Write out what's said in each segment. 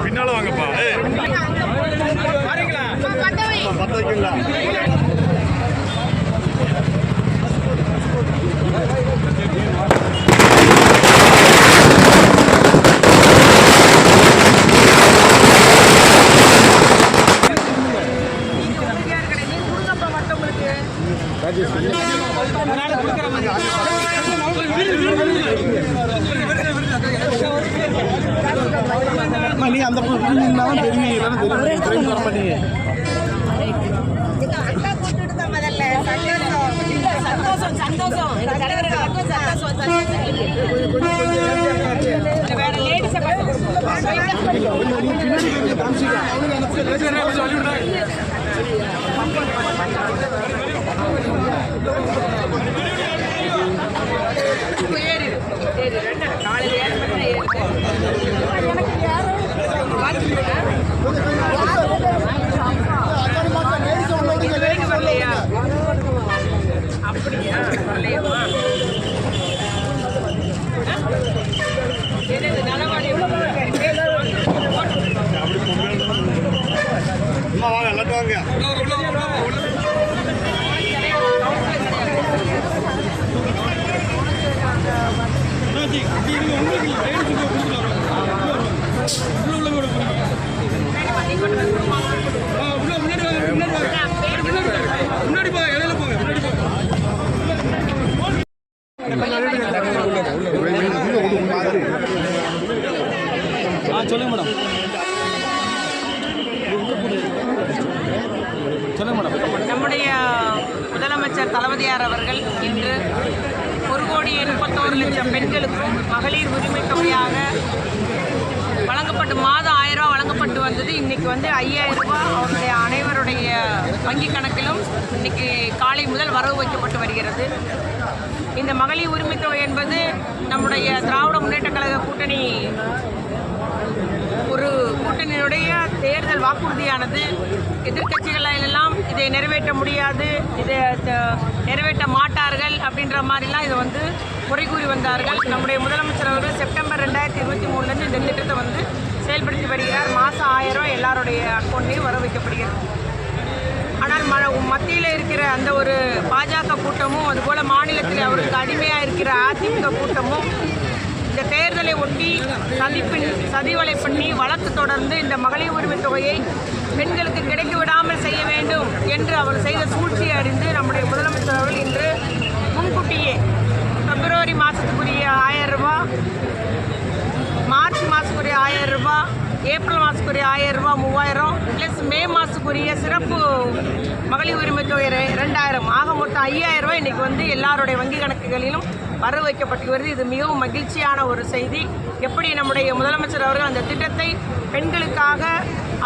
பின்னால வாங்கப்பா நீ அந்த தெரியும் பண்ணி சொல்லுங்க மேடம் நம்முடைய முதலமைச்சர் தளபதியார் அவர்கள் இன்று 1,31,00,000 பெண்களுக்கும் மகளிர் உரிமை தொகையாக வழங்கப்பட்டு மாதம் 1000 ரூபா வழங்கப்பட்டு வந்தது. இன்னைக்கு வந்து 5000 ரூபா அவருடைய அனைவருடைய வங்கி கணக்கிலும் இன்னைக்கு காலை முதல் வரவு வைக்கப்பட்டு வருகிறது. இந்த மகளிர் உரிமை தொகை என்பது நம்முடைய திராவிட முன்னேற்ற கழக கூட்டணியினுடைய தேர்தல் வாக்குறுதியானது. எதிர்கட்சிகள் எல்லாம் இதை நிறைவேற்ற முடியாது, இதை நிறைவேற்ற மாட்டார்கள் அப்படின்ற மாதிரிலாம் இதை வந்து குறை கூறி வந்தார்கள். நம்முடைய முதலமைச்சர் அவர்கள் செப்டம்பர் 2023 இந்த திட்டத்தை வந்து செயல்படுத்தி வருகிறார். மாதம் 1000 ரூபாய் எல்லாருடைய அக்கௌண்ட்லேயும் வர வைக்கப்படுகிறது. ஆனால் மத்தியில் இருக்கிற அந்த ஒரு பாஜக கூட்டமும் அதுபோல் மாநிலத்தில் அவருக்கு அடிமையாக இருக்கிற அதிமுக கூட்டமும் இந்த தேர்தலை ஒட்டி சதிவலை பண்ணி வழக்கு தொடர்ந்து இந்த மகளிர் உரிமை தொகையை பெண்களுக்கு கிடைக்க விடாமல் செய்ய வேண்டும் என்று அவர் செய்த சூழ்ச்சியை அறிந்து நம்முடைய முதலமைச்சர் அவர்கள் இன்று முன்கூட்டியே பிப்ரவரி மாதத்துக்குரிய 1000 ரூபா, மார்ச் மாதத்துக்குரிய 1000 ரூபா, ஏப்ரல் மாதத்துக்குரிய 1000 ரூபா 3000 ப்ளஸ் மே மாதத்துக்குரிய சிறப்பு மகளிர் உரிமை தொகை 2000 ஆக மொத்தம் 5000 ரூபாய் இன்றைக்கி வந்து எல்லாருடைய வங்கி கணக்குகளிலும் வரவு வைக்கப்பட்டு வருது. இது மிகவும் மகிழ்ச்சியான ஒரு செய்தி. எப்படி நம்முடைய முதலமைச்சர் அவர்கள் அந்த திட்டத்தை பெண்களுக்காக,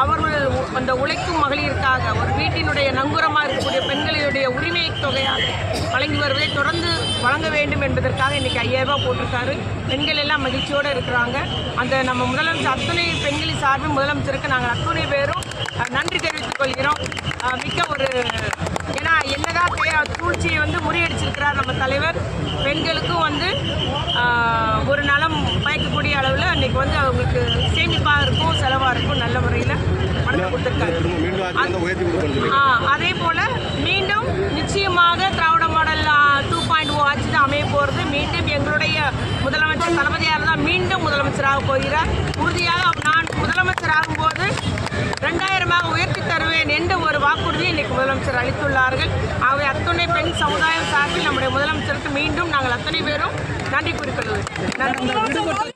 அவர்கள் அந்த உழைக்கும் மகளிருக்காக, ஒரு வீட்டினுடைய நங்குரமாக இருக்கக்கூடிய பெண்களுடைய உரிமை தொகையாக வழங்கி வருவதை தொடர்ந்து வழங்க வேண்டும் என்பதற்காக இன்றைக்கி 5000 ரூபா போட்டிருக்காரு. பெண்கள் எல்லாம் மகிழ்ச்சியோடு இருக்கிறாங்க. அந்த நம்ம முதலமைச்சர் அத்துணை பெண்களின் சார்பில் முதலமைச்சருக்கு நாங்கள் அத்துணை பேரும் நன்றி தெரிவித்துக் கொள்கிறோம். மிக்க ஒரு ஏன்னா என்னதான் சூழ்ச்சியை வந்து முறியடிச்சிருக்கிறார் நம்ம தலைவர். பெண்களுக்கும் வந்து ஒரு நலம் பயக்கக்கூடிய அளவில் அன்றைக்கி வந்து அவங்களுக்கு சேமிப்பாக இருக்கும், செலவாக இருக்கும், நல்ல முறையில் பணத்தை கொடுத்துருக்காரு. அதே போல் மீண்டும் நிச்சயமாக திராவிட மாடல் 2.0 ஆட்சி தான் அமைய போகிறது. மீண்டும் எங்களுடைய முதலமைச்சர் தளபதியார் தான் மீண்டும் முதலமைச்சராக போகிறார். உறுதியாக நான் முதலமைச்சர் ஆகும்போது 2000 உயர்த்தி தருவேன் என்ற ஒரு வாக்குறுதி இன்றைக்கு முதலமைச்சர் அளித்துள்ளார்கள். ஆகவே அத்துணை பெண் சமுதாயம் சார்பில் நம்முடைய முதலமைச்சருக்கு மீண்டும் நாங்கள் அத்தனை பேரும் நன்றி கூறிக்கொள்வோம்.